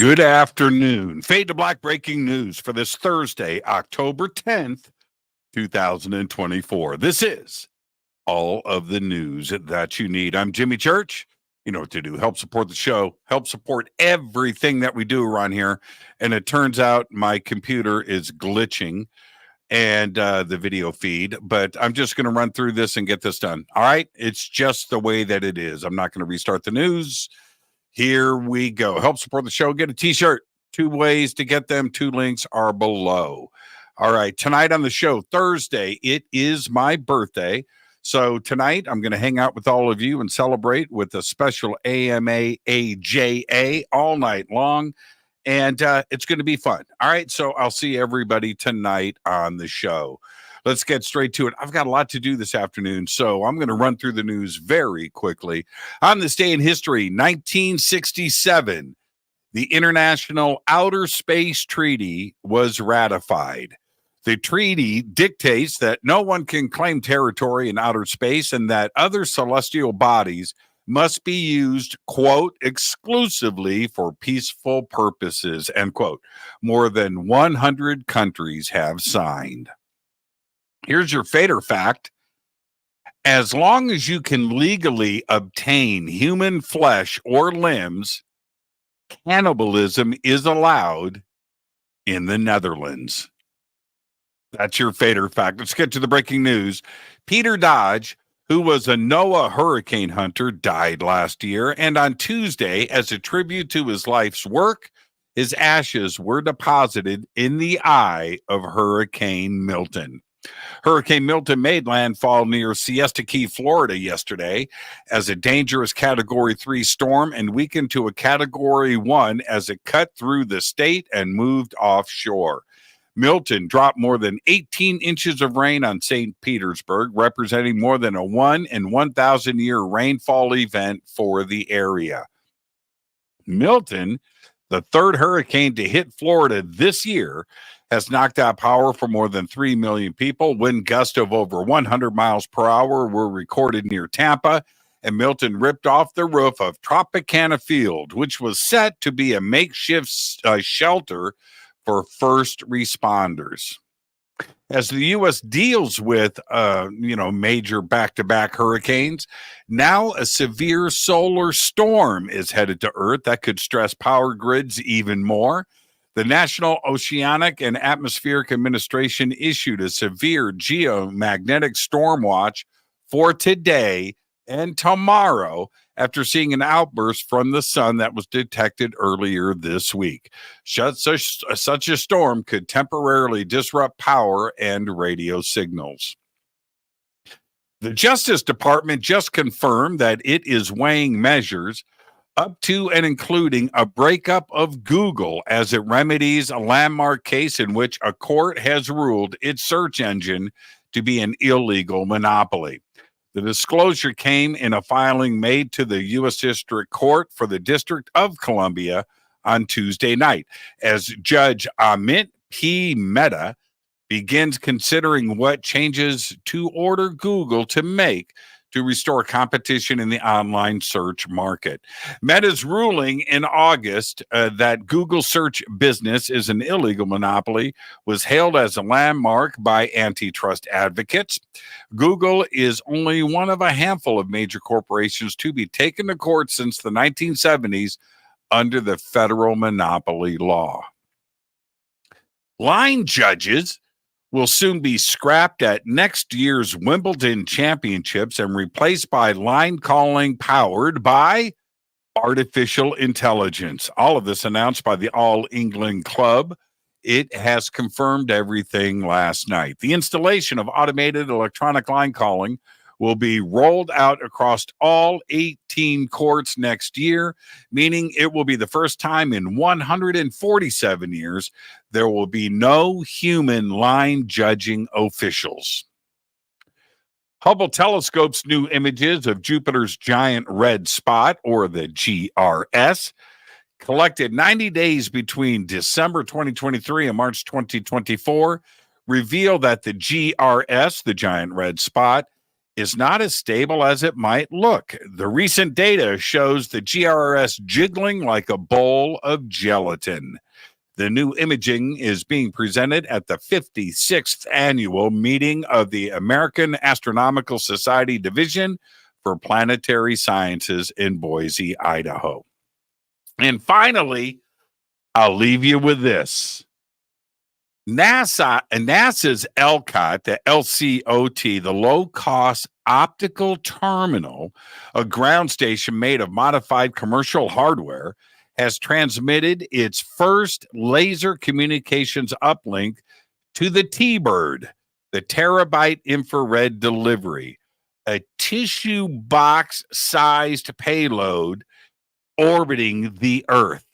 Good afternoon. Fade to Black breaking news for this Thursday, October 10th, 2024. This is all of the news that you need. I'm Jimmy Church. You know what to do. Help support the show. Help support everything that we do around here. And it turns out my computer is glitching and the video feed, but I'm just going to run through this and get this done. All right. It's just the way that it is. I'm not going to restart the news. Here we go. Help support the show. Get a T-shirt. 2 ways to get them. 2 links are below. All right. Tonight on the show, Thursday, it is my birthday. So tonight I'm going to hang out with all of you and celebrate with a special AMA AJA all night long. And it's going to be fun. All right. So I'll see everybody tonight on the show. Let's get straight to it. I've got a lot to do this afternoon, so I'm going to run through the news very quickly. On this day in history, 1967, the International Outer Space Treaty was ratified. The treaty dictates that no one can claim territory in outer space and that other celestial bodies must be used, quote, exclusively for peaceful purposes, end quote. More than 100 countries have signed. Here's your fader fact. As long as you can legally obtain human flesh or limbs, cannibalism is allowed in the Netherlands. That's your fader fact. Let's get to the breaking news. Peter Dodge, who was a NOAA hurricane hunter, died last year. And on Tuesday, as a tribute to his life's work, his ashes were deposited in the eye of Hurricane Milton. Hurricane Milton made landfall near Siesta Key, Florida yesterday as a dangerous Category 3 storm and weakened to a Category 1 as it cut through the state and moved offshore. Milton dropped more than 18 inches of rain on St. Petersburg, representing more than a 1 in 1,000 year rainfall event for the area. Milton, the third hurricane to hit Florida this year, has knocked out power for more than 3 million people. Wind gusts of over 100 miles per hour were recorded near Tampa, and Milton ripped off the roof of Tropicana Field, which was set to be a makeshift shelter for first responders. As the U.S. deals with, major back-to-back hurricanes, now a severe solar storm is headed to Earth that could stress power grids even more. The National Oceanic and Atmospheric Administration issued a severe geomagnetic storm watch for today and tomorrow after seeing an outburst from the sun that was detected earlier this week. Such a storm could temporarily disrupt power and radio signals. The Justice Department just confirmed that it is weighing measures up to and including a breakup of Google as it remedies a landmark case in which a court has ruled its search engine to be an illegal monopoly. The disclosure came in a filing made to the U.S. District Court for the District of Columbia on Tuesday night, as Judge Amit P. Mehta begins considering what changes to order Google to make to restore competition in the online search market. Meta's ruling in August that Google search business is an illegal monopoly was hailed as a landmark by antitrust advocates. Google is only one of a handful of major corporations to be taken to court since the 1970s under the federal monopoly law. Line judges will soon be scrapped at next year's Wimbledon Championships and replaced by line calling powered by artificial intelligence. All of this announced by the All England Club. It has confirmed everything last night. The installation of automated electronic line calling will be rolled out across all 18 courts next year, meaning it will be the first time in 147 years there will be no human line judging officials. Hubble telescope's new images of Jupiter's giant red spot, or the GRS, collected 90 days between December 2023 and March 2024, reveal that the GRS, the giant red spot, is not as stable as it might look. The recent data shows the GRS jiggling like a bowl of gelatin. The new imaging is being presented at the 56th annual meeting of the American Astronomical Society Division for Planetary Sciences in Boise, Idaho. And finally, I'll leave you with this. NASA's LCOT, the LCOT, the low-cost optical terminal, a ground station made of modified commercial hardware, has transmitted its first laser communications uplink to the T-Bird, the terabyte infrared delivery, a tissue box-sized payload orbiting the Earth.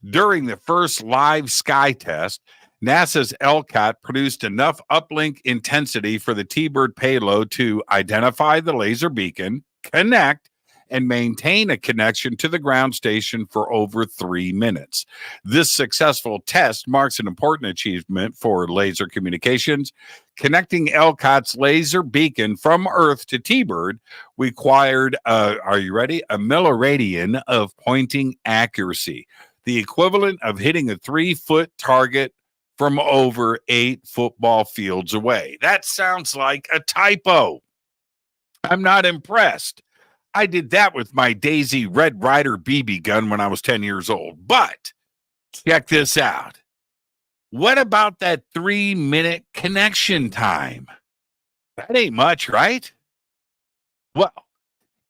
During the first live sky test, NASA's LCOT produced enough uplink intensity for the T-Bird payload to identify the laser beacon, connect, and maintain a connection to the ground station for over 3 minutes. This successful test marks an important achievement for laser communications. Connecting LCOT's laser beacon from Earth to T-Bird required, are you ready? A milliradian of pointing accuracy, the equivalent of hitting a 3-foot target from over 8 football fields away. That sounds like a typo. I'm not impressed. I did that with my Daisy Red Ryder BB gun when I was 10 years old. But check this out. What about that 3-minute connection time? That ain't much, right? Well,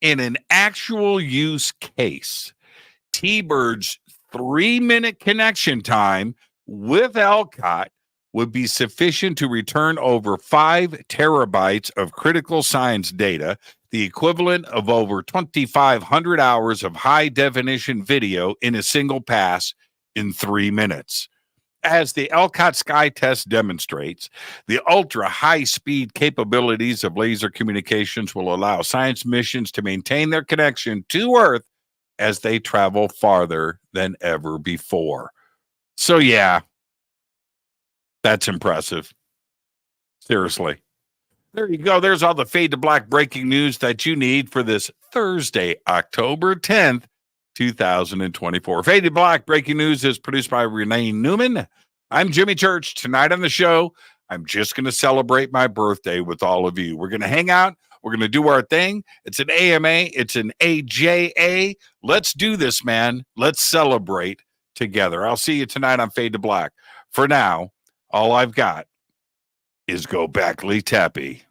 in an actual use case, T-Bird's 3-minute connection time with LCOT would be sufficient to return over 5 terabytes of critical science data, the equivalent of over 2,500 hours of high-definition video in a single pass in 3 minutes. As the LCOT Sky Test demonstrates, the ultra-high-speed capabilities of laser communications will allow science missions to maintain their connection to Earth as they travel farther than ever before. So, yeah, that's impressive. Seriously. There you go. There's all the Fade to Black breaking news that you need for this Thursday, October 10th, 2024. Fade to Black breaking news is produced by Renee Neumann. I'm Jimmy Church. Tonight on the show, I'm just going to celebrate my birthday with all of you. We're going to hang out. We're going to do our thing. It's an AMA. It's an AJA. Let's do this, man. Let's celebrate together. I'll see you tonight on Fade to Black. For now, all I've got is go back, Lee Tappy.